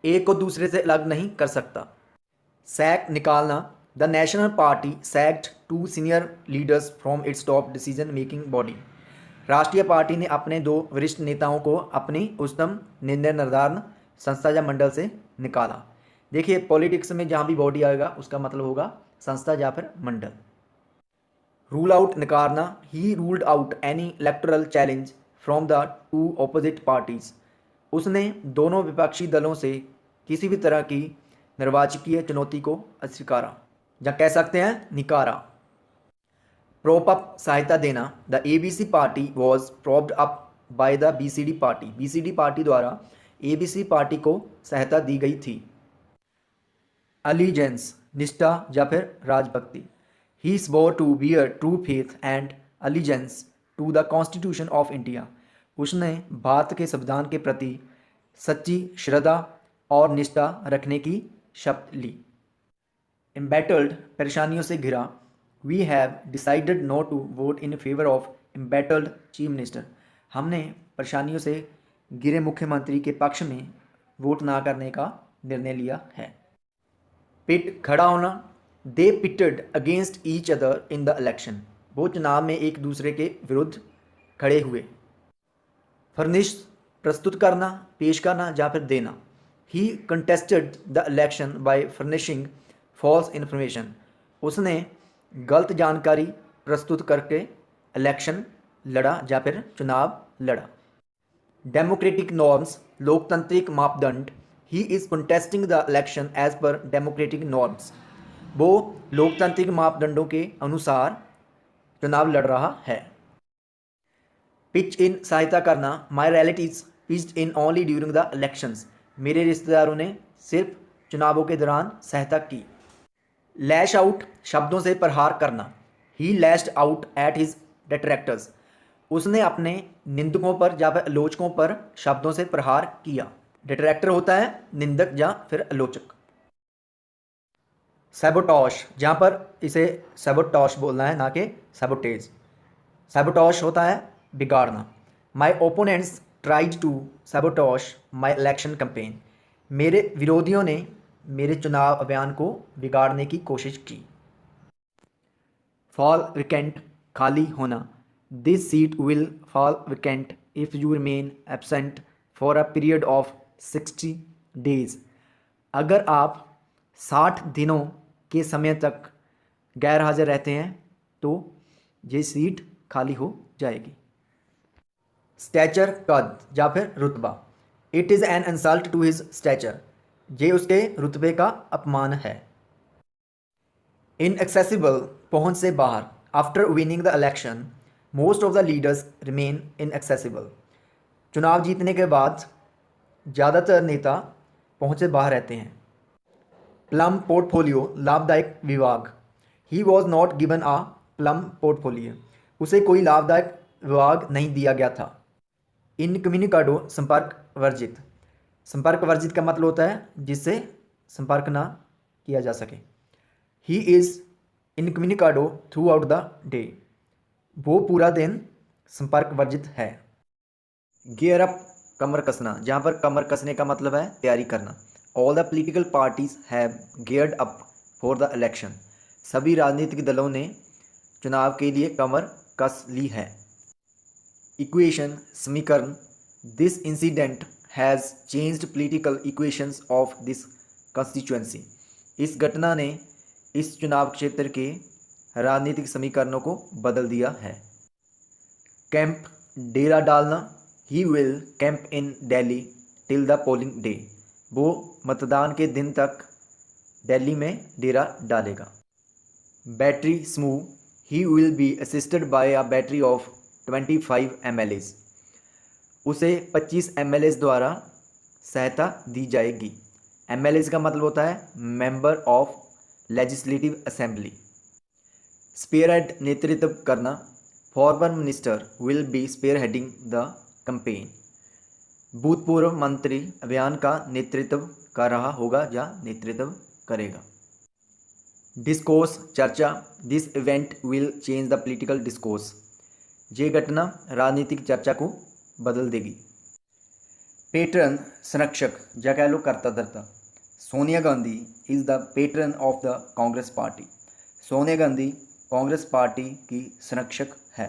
एक को दूसरे से अलग नहीं कर सकता। सैक, निकालना, the national party sacked 2 senior leaders from its top decision making body, राष्ट्रीय पार्टी ने अपने 2 वरिष्ठ नेताओं को अपनी उच्चतम निर्णय निर्धारण संस्था या मंडल से निकाला। देखिए पॉलिटिक्स में जहाँ भी बॉडी आएगा उसका मतलब होगा संस्था या फिर मंडल। रूल आउट, नकारना, he ruled out any electoral challenge from the 2 opposite parties, उसने दोनों विपक्षी दलों से किसी भी तरह की निर्वाचकीय चुनौती को अस्वीकारा या कह सकते हैं निकारा। प्रोप अप, सहायता देना, the ABC party was propped up by the BCD party, BCD party द्वारा एबीसी पार्टी को सहायता दी गई थी। अलीजेंस, निष्ठा या फिर राजभक्ति। He swore to bear true faith and allegiance to the constitution of India. उसने भारत के संविधान के प्रति सच्ची श्रद्धा और निष्ठा रखने की शपथ ली। एम्बेटल्ड परेशानियों से घिरा। We have decided not to vote in favour of embattled chief minister. हमने परेशानियों से घिरे मुख्यमंत्री के पक्ष में वोट ना करने का निर्णय लिया है। पिट खड़ा होना। They pitted against each other in the election. वो चुनाव में एक दूसरे के विरुद्ध खड़े हुए। फर्निश प्रस्तुत करना, पेश करना या फिर देना। He contested the election by furnishing false information. उसने गलत जानकारी प्रस्तुत करके इलेक्शन लड़ा या फिर चुनाव लड़ा। डेमोक्रेटिक नॉर्म्स लोकतांत्रिक मापदंड। He is contesting the election as पर डेमोक्रेटिक नॉर्म्स। वो लोकतांत्रिक मापदंडों के अनुसार चुनाव लड़ रहा है। पिच इन सहायता करना। माई relatives pitched in only during the elections. मेरे रिश्तेदारों ने सिर्फ चुनावों के दौरान सहायता की। लैश आउट शब्दों से प्रहार करना। He lashed out at his detractors. उसने अपने निंदकों पर या फिर आलोचकों पर शब्दों से प्रहार किया। डिट्रैक्टर होता है निंदक या फिर आलोचक। सैबोटॉश, जहाँ पर इसे सैबोटॉश बोलना है ना कि सैबोटेज। सैबोटॉश होता है बिगाड़ना। My opponents tried to sabotage my election campaign. मेरे विरोधियों ने मेरे चुनाव अभियान को बिगाड़ने की कोशिश की। फॉल वैकेंट खाली होना। This seat will fall vacant if you remain absent for a period of 60 days. अगर आप 60 दिनों के समय तक गैर हाजिर रहते हैं तो ये सीट खाली हो जाएगी। स्टैचर कद या फिर रुतबा। It is an insult to his stature. ये उसके रुतबे का अपमान है। इनएक्सेसिबल पहुंच से बाहर। After winning the election most of the leaders remain inaccessible. चुनाव जीतने के बाद ज़्यादातर नेता पहुंच से बाहर रहते हैं। प्लम पोर्टफोलियो लाभदायक विभाग। He was not given a plum portfolio. उसे कोई लाभदायक विभाग नहीं दिया गया था। इनकम्युनिकाडो संपर्क वर्जित। संपर्क वर्जित का मतलब होता है जिससे संपर्क ना किया जा सके। He is incommunicado throughout the day. वो पूरा दिन संपर्क वर्जित है। गियर अप कमर कसना, जहाँ पर कमर कसने का मतलब है तैयारी करना। All the political parties have geared up for the election. सभी राजनीतिक दलों ने चुनाव के लिए कमर कस ली है। इक्वेशन समीकरण। This incident has changed political equations of this constituency. इस घटना ने इस चुनाव क्षेत्र के राजनीतिक समीकरणों को बदल दिया है। कैंप डेरा डालना। He will camp in Delhi till the polling day. वो मतदान के दिन तक दिल्ली में डेरा डालेगा। Battery smooth. He will be assisted by a battery of 25 MLAs। उसे 25 MLAs द्वारा सहायता दी जाएगी। MLAs का मतलब होता है member of legislative assembly. Spearhead नेतृत्व करना। Former minister will be spearheading the campaign. भूतपूर्व मंत्री अभियान का नेतृत्व कर रहा होगा या नेतृत्व करेगा। डिस्कोर्स चर्चा। This event will change the political discourse. ये घटना राजनीतिक चर्चा को बदल देगी। पेट्रन संरक्षक या कह लो कर्ता धर्ता। Sonia Gandhi is the patron of the Congress party. Sonia Gandhi Congress party की संरक्षक है।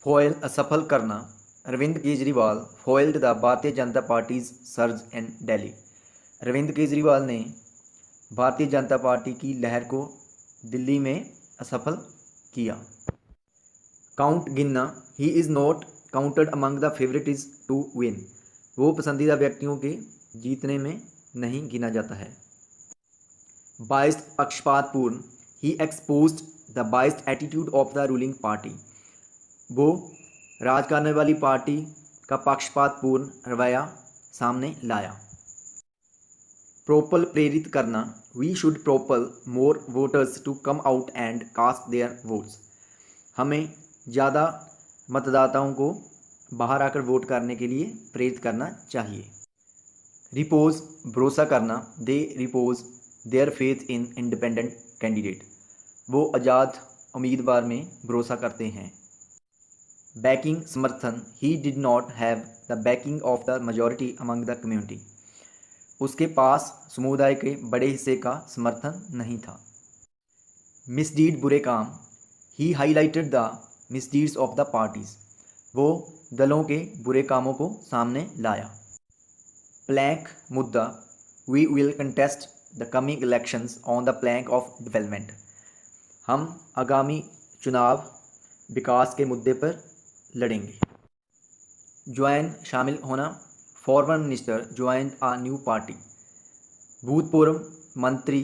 फॉयल असफल करना। Arvind Kejriwal foiled the Bharatiya Janata party's surge in Delhi. Arvind Kejriwal ने भारतीय जनता पार्टी की लहर को दिल्ली में असफल किया। काउंट गिनना। He is not counted among the favourites to win. वो पसंदीदा व्यक्तियों के जीतने में नहीं गिना जाता है। बाइस्ड पक्षपातपूर्ण। He exposed the biased attitude of the ruling party. वो राज करने वाली पार्टी का पक्षपातपूर्ण रवैया सामने लाया। प्रोपल प्रेरित करना। We should propel more voters to come out and cast their votes. हमें ज़्यादा मतदाताओं को बाहर आकर वोट करने के लिए प्रेरित करना चाहिए। रिपोज भरोसा करना, they repose their faith in independent candidate, वो आज़ाद उम्मीदवार में भरोसा करते हैं। बैकिंग समर्थन, he did not have the backing of the majority among the community, उसके पास समुदाय के बड़े हिस्से का समर्थन नहीं था। मिसडीड बुरे काम, he highlighted the misdeeds of the parties, वो दलों के बुरे कामों को सामने लाया। प्लैंक मुद्दा, we will contest the coming elections on the plank of development, हम आगामी चुनाव विकास के मुद्दे पर लड़ेंगे। ज्वाइन शामिल होना, फॉर्मर मिनिस्टर ज्वाइन आ न्यू पार्टी, भूतपूर्व मंत्री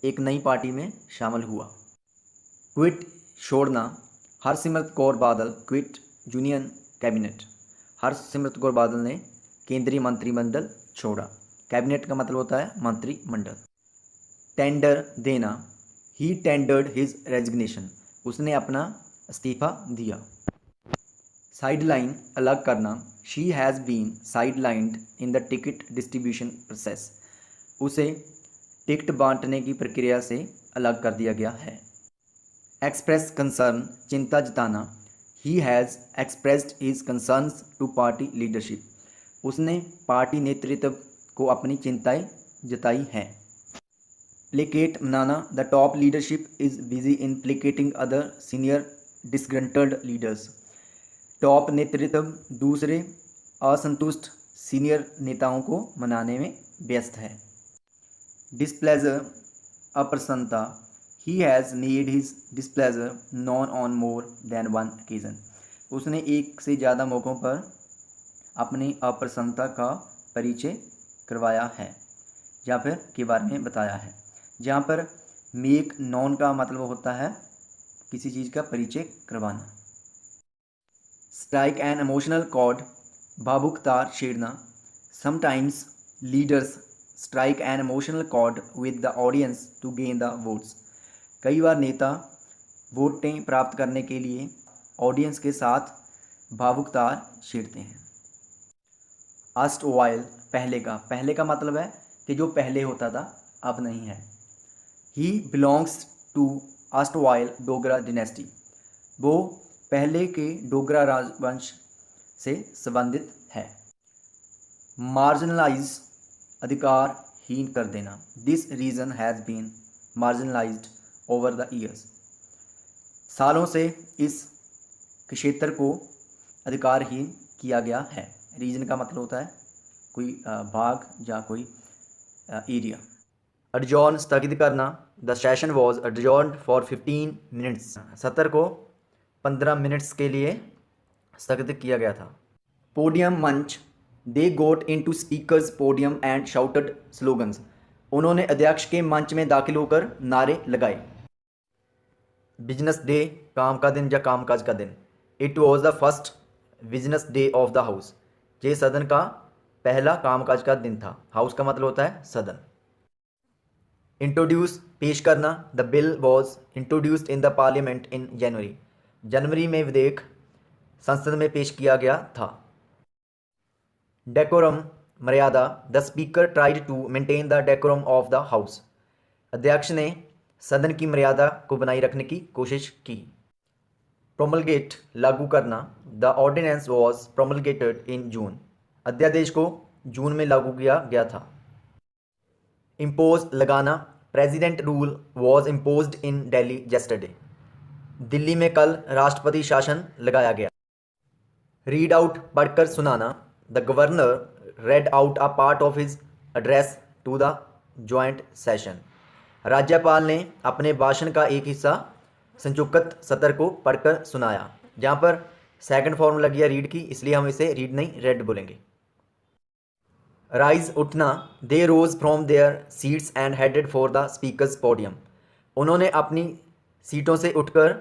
एक नई पार्टी में शामिल हुआ। क्विट छोड़ना, Harsimrat Kaur Badal quit union cabinet, Harsimrat Kaur Badal ने केंद्रीय मंत्रिमंडल छोड़ा। कैबिनेट का मतलब होता है मंत्रिमंडल। टेंडर देना, ही टेंडर्ड हिज रेजिग्नेशन, उसने अपना इस्तीफा दिया। साइडलाइन अलग करना, she has been sidelined in the ticket distribution process, उसे टिकट बांटने की प्रक्रिया से अलग कर दिया गया है। एक्सप्रेस कंसर्न, चिंता जताना, he has expressed his concerns to party leadership, उसने पार्टी नेतृत्व को अपनी चिंताएं जताई हैं। प्लेकेट मनाना, the top leadership is busy in placating other senior disgruntled leaders, top नेतृत्व दूसरे असंतुष्ट सीनियर नेताओं को मनाने में व्यस्त है। डिस्प्लेजर अप्रसन्नता, he has made his displeasure non on more than one occasion, उसने एक से ज़्यादा मौक़ों पर अपनी अप्रसन्नता का परिचय करवाया है या फिर के बारे में बताया है। जहाँ पर मेक नॉन का मतलब होता है किसी चीज़ का परिचय करवाना। स्ट्राइक एन इमोशनल कॉर्ड, भावुक तार छेड़ना, sometimes leaders strike an emotional chord with the audience to gain the votes, कई बार नेता वोटें प्राप्त करने के लिए ऑडियंस के साथ भावुक तार छेड़ते हैं। अस्टवाइल, पहले का मतलब है कि जो पहले होता था अब नहीं है। He belongs to erstwhile Dogra dynasty, वो पहले के डोगरा राजवंश से संबंधित है। मार्जिनलाइज, अधिकारहीन कर देना, this region has been marginalized over the years, सालों से इस क्षेत्र को अधिकारहीन किया गया है। रीजन का मतलब होता है कोई भाग या कोई एरिया। एडजॉर्न स्थगित करना, the session was adjourned for 15 minutes, सत्र को 15 मिनट्स के लिए स्थगित किया गया था। पोडियम मंच, they got into speaker's podium and shouted slogans, उन्होंने अध्यक्ष के मंच में दाखिल होकर नारे लगाए। बिजनेस डे, काम का दिन या कामकाज का दिन, it was the first business day of the house, ये सदन का पहला कामकाज का दिन था। हाउस का मतलब होता है सदन। इंट्रोड्यूस, पेश करना, the bill was introduced in the parliament in January में विधेयक संसद में पेश किया गया था। डेकोरम, मर्यादा, the speaker tried to maintain the decorum of the house, अध्यक्ष ने सदन की मर्यादा को बनाए रखने की कोशिश की। प्रोमलगेट, लागू करना, द ऑर्डिनेंस वॉज प्रोमलगेटेड इन जून, अध्यादेश को जून में लागू किया गया था। इम्पोज, लगाना, president rule was imposed in Delhi yesterday, Delhi में कल राष्ट्रपति शासन लगाया गया। रीड आउट, पढ़कर सुनाना, the governor read out a part of his address to the joint session, राज्यपाल ने अपने भाषण का एक हिस्सा संयुक्त सत्र को पढ़कर सुनाया। जहाँ पर सेकंड फॉर्म लग गया रीड की, इसलिए हम इसे रीड नहीं रेड बोलेंगे। राइज, उठना, they rose from their seats and headed for the speaker's podium, उन्होंने अपनी सीटों से उठकर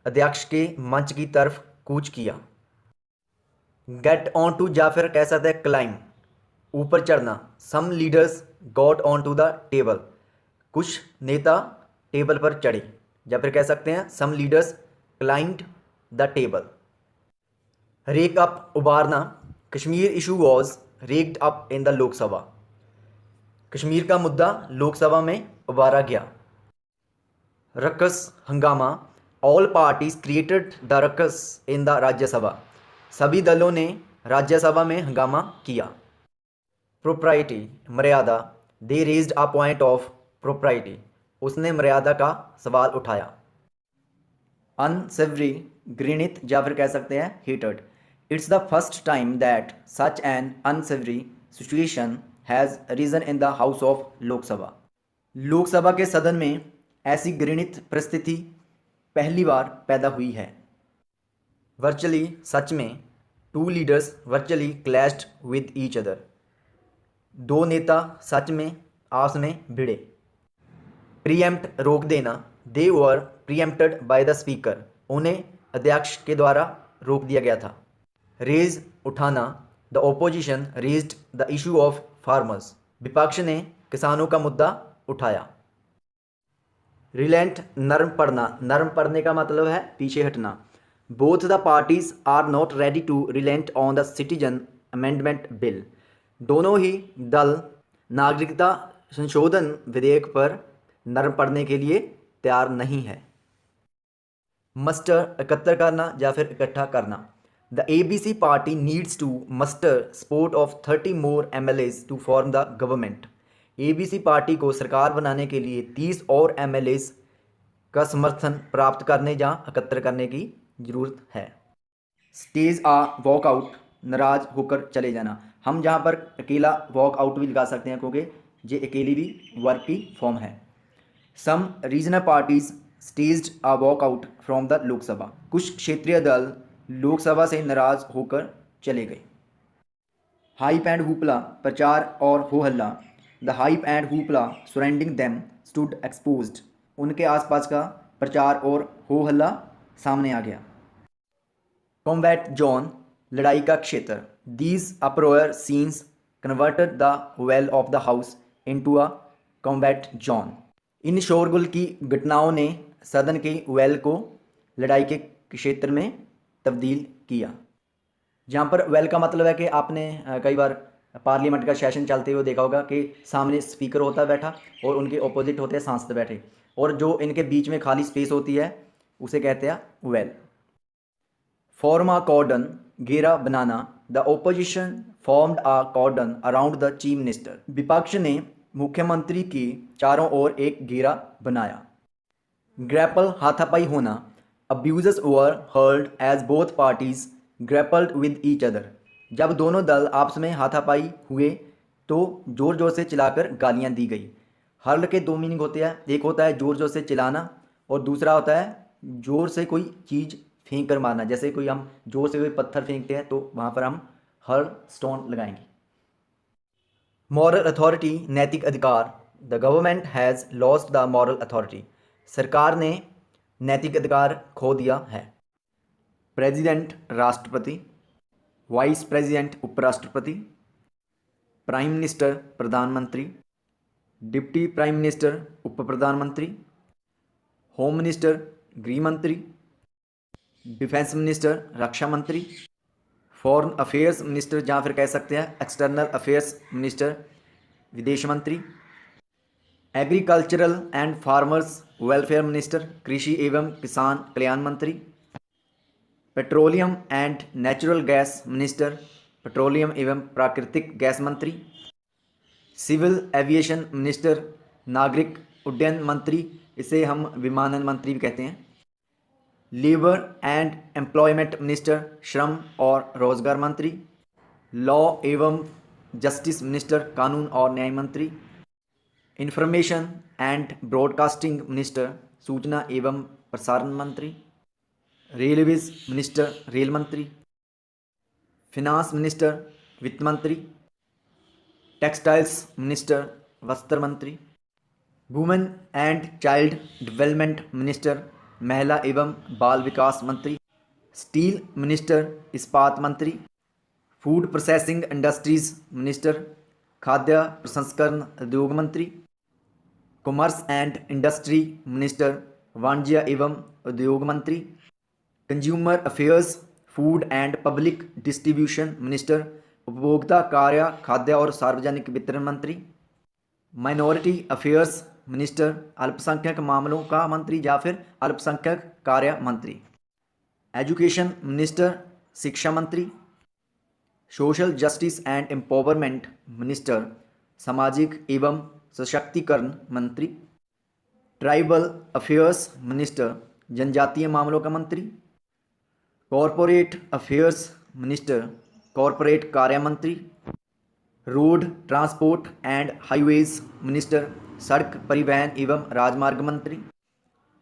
अध्यक्ष के मंच की तरफ कूच किया। गेट ऑन टू, या फिर कह सकते हैं क्लाइम, ऊपर चढ़ना, some leaders got on to the table, कुछ नेता टेबल पर चढ़े, या फिर कह सकते हैं some leaders climbed the table. Rake up उबारना, Kashmir issue was raked up in the Lok Sabha. Kashmir का मुद्दा लोकसभा में उबारा गया। रकस हंगामा, all parties created the ruckus in the Rajya Sabha. सभी दलों ने राज्यसभा में हंगामा किया। प्रोप्राइटी, मर्यादा, they raised a point of propriety. उसने मर्यादा का सवाल उठाया। अनसेवरी, घृणित या फिर कह सकते हैं heated. It's the first time that such an unsavoury situation has risen in the house of Lok Sabha. Lok Sabha के सदन में ऐसी घृणित परिस्थिति पहली बार पैदा हुई है। वर्चुअली, सच में। Two leaders virtually clashed with each other. दो नेता सच में आपस में भिड़े। प्रीएम्प्ट, रोक देना, दे वर प्रीएम्प्टेड बाय द स्पीकर। उन्हें अध्यक्ष के द्वारा रोक दिया गया था। रेज, उठाना, the opposition raised the issue of farmers. विपक्ष ने किसानों का मुद्दा उठाया। रिलेंट, नरम पड़ना। नरम पड़ने का मतलब है पीछे हटना। Both the parties are not ready to relent on the citizen amendment bill. दोनों ही दल नागरिकता संशोधन विधेयक पर नरम पड़ने के लिए तैयार नहीं है। मस्टर, एकत्र करना या फिर इकट्ठा करना। The ABC party needs to muster support of 30 more MLAs to form the government. ABC party को सरकार बनाने के लिए 30 और MLAs का समर्थन प्राप्त करने या एकत्र करने की ज़रूरत है। स्टेज आ वॉकआउट, नाराज होकर चले जाना। हम जहाँ पर अकेला वॉकआउट भी लगा सकते हैं क्योंकि ये अकेली भी वर्क की फॉर्म है। Some regional parties staged a walkout from the Lok Sabha. कुछ क्षेत्रीय दल लोकसभा से नाराज होकर चले गए। हाइप एंड हुपला, प्रचार और हो हल्ला। The hype and hoopla surrounding them stood exposed. उनके आसपास का प्रचार और हो हल्ला सामने आ गया। कॉम्बैट जोन, लड़ाई का क्षेत्र। These uproar scenes converted the well of the house into a combat zone. इन शोरगुल की घटनाओं ने सदन के वेल को लड़ाई के क्षेत्र में तब्दील किया। जहाँ पर वेल का मतलब है कि आपने कई बार पार्लियामेंट का सेशन चलते हुए देखा होगा कि सामने स्पीकर होता है बैठा और उनके ऑपोजिट होते हैं सांसद बैठे, और जो इनके बीच में खाली स्पेस होती है उसे कहते हैं वेल। फॉर्म आ कॉर्डन, घेरा बनाना। The opposition formed a cordon around the chief minister. विपक्ष ने मुख्यमंत्री के चारों ओर एक घेरा बनाया। ग्रैपल, हाथापाई होना। Abuses were hurled as both parties grappled with each other. जब दोनों दल आपस में हाथापाई हुए तो जोर जोर से चिल्लाकर गालियां दी गई। हर्ल के दो मीनिंग होते हैं, एक होता है जोर जोर से चिल्लाना और दूसरा होता है जोर से कोई चीज़ फेंक कर मारना। जैसे कोई हम जोर से कोई पत्थर फेंकते हैं तो वहाँ पर हम हर्ल, स्टोन लगाएंगे। मॉरल अथॉरिटी, नैतिक अधिकार। The government has lost the moral authority. सरकार ने नैतिक अधिकार खो दिया है। प्रेसिडेंट, राष्ट्रपति। वाइस प्रेसिडेंट, उपराष्ट्रपति। प्राइम मिनिस्टर, प्रधानमंत्री। डिप्टी प्राइम मिनिस्टर, उप प्रधानमंत्री। होम मिनिस्टर, गृह मंत्री। डिफेंस मिनिस्टर, रक्षा मंत्री। फॉरेन अफेयर्स मिनिस्टर, जहाँ फिर कह सकते हैं एक्सटर्नल अफेयर्स मिनिस्टर, विदेश मंत्री। Agricultural and farmers welfare minister, कृषि एवं किसान कल्याण मंत्री। Petroleum and natural gas minister, petroleum एवं प्राकृतिक गैस मंत्री। सिविल एविएशन मिनिस्टर, नागरिक उड्डयन मंत्री, इसे हम विमानन मंत्री भी कहते हैं। लेबर एंड एम्प्लॉयमेंट मिनिस्टर, श्रम और रोजगार मंत्री। लॉ एवं जस्टिस मिनिस्टर, कानून और न्याय मंत्री। इंफॉर्मेशन एंड ब्रॉडकास्टिंग मिनिस्टर, सूचना एवं प्रसारण मंत्री। रेलवेज मिनिस्टर, रेल मंत्री। फिनांस मिनिस्टर, वित्त मंत्री। टेक्सटाइल्स मिनिस्टर, वस्त्र मंत्री। Women and child development minister, महिला एवं बाल विकास मंत्री। स्टील मिनिस्टर, इस्पात मंत्री। फूड प्रोसेसिंग इंडस्ट्रीज मिनिस्टर, खाद्य प्रसंस्करण उद्योग मंत्री। कॉमर्स एंड इंडस्ट्री मिनिस्टर, वाणिज्य एवं उद्योग मंत्री। Consumer affairs, food and public distribution minister, उपभोक्ता कार्य, खाद्य और सार्वजनिक वितरण मंत्री। माइनॉरिटी अफेयर्स मिनिस्टर, अल्पसंख्यक मामलों का मंत्री या फिर अल्पसंख्यक कार्य मंत्री। एजुकेशन मिनिस्टर, शिक्षा मंत्री। Social justice and empowerment minister, सामाजिक एवं सशक्तिकरण मंत्री। ट्राइबल अफेयर्स मिनिस्टर, जनजातीय मामलों का मंत्री। कॉरपोरेट अफेयर्स मिनिस्टर, कॉरपोरेट कार्य मंत्री। Road transport and highways minister, सड़क परिवहन एवं राजमार्ग मंत्री।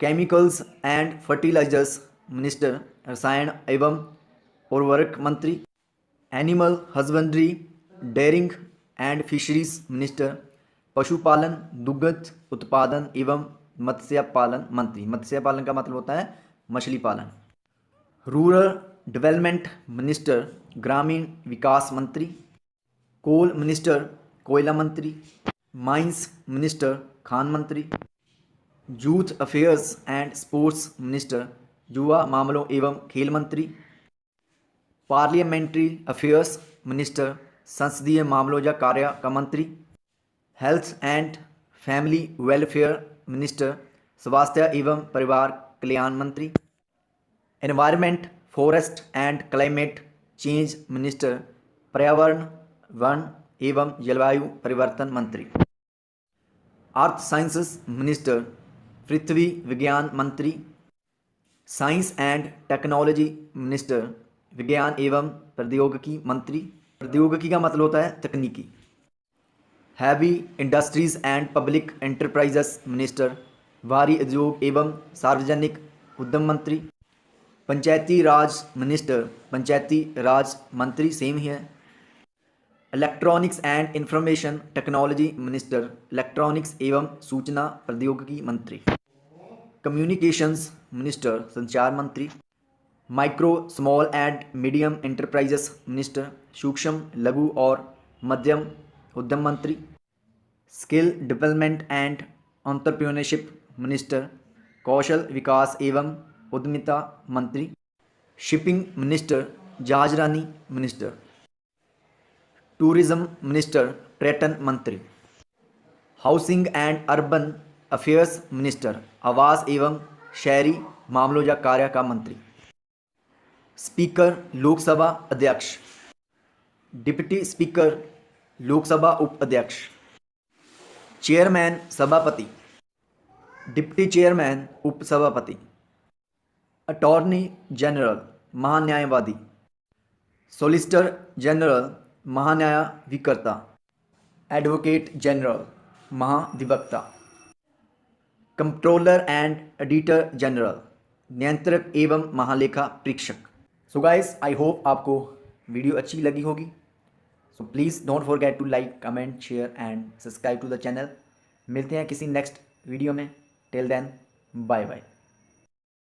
केमिकल्स एंड फर्टिलाइजर्स मिनिस्टर, रसायन एवं उर्वरक मंत्री। Animal husbandry, dairying and fisheries minister, पशुपालन, दुग्ध उत्पादन एवं मत्स्य पालन मंत्री। मत्स्य पालन का मतलब होता है मछली पालन। रूरल डेवलपमेंट मिनिस्टर, ग्रामीण विकास मंत्री। कोल मिनिस्टर, कोयला मंत्री। माइंस मिनिस्टर, खान मंत्री। Youth affairs and sports minister, युवा मामलों एवं खेल मंत्री। पार्लियामेंट्री अफेयर्स मिनिस्टर, संसदीय मामलों या कार्य का मंत्री। Health and family welfare minister, स्वास्थ्य एवं परिवार कल्याण मंत्री। Environment, forest and climate change minister, पर्यावरण, वन एवं जलवायु परिवर्तन मंत्री। अर्थ साइंसेस मिनिस्टर, पृथ्वी विज्ञान मंत्री। साइंस एंड टेक्नोलॉजी मिनिस्टर, विज्ञान एवं प्रौद्योगिकी मंत्री। प्रौद्योगिकी का मतलब होता है तकनीकी। Heavy industries and public enterprises minister, भारी उद्योग एवं सार्वजनिक उद्यम मंत्री। पंचायती राज मिनिस्टर, पंचायती राज मंत्री सेम ही है। Electronics and information technology minister, इलेक्ट्रॉनिक्स एवं सूचना प्रौद्योगिकी मंत्री। कम्युनिकेशंस मिनिस्टर, संचार मंत्री। Micro small and medium enterprises minister, सूक्ष्म लघु और मध्यम उद्यम मंत्री। Skill development and entrepreneurship minister, कौशल विकास एवं उद्यमिता मंत्री। शिपिंग मिनिस्टर, जहाजरानी मिनिस्टर। टूरिज्म मिनिस्टर, पर्यटन मंत्री। Housing and urban affairs minister, आवास एवं शहरी मामलों या कार्य का मंत्री। स्पीकर, लोकसभा अध्यक्ष। डिप्टी स्पीकर, लोकसभा उपाध्यक्ष। चेयरमैन, सभापति। डिप्टी चेयरमैन, उपसभापति। अटॉर्नी जनरल, महान्यायवादी। सॉलिसिटर जनरल, महान्यायाधिकर्ता। एडवोकेट जनरल, महाधिवक्ता। कंट्रोलर एंड एडिटर जनरल, नियंत्रक एवं महालेखा परीक्षक। सो गाइस, आई होप आपको वीडियो अच्छी लगी होगी। So please don't forget to like, comment, share and subscribe to the channel. मिलते हैं किसी नेक्स्ट वीडियो में। Till then, bye bye.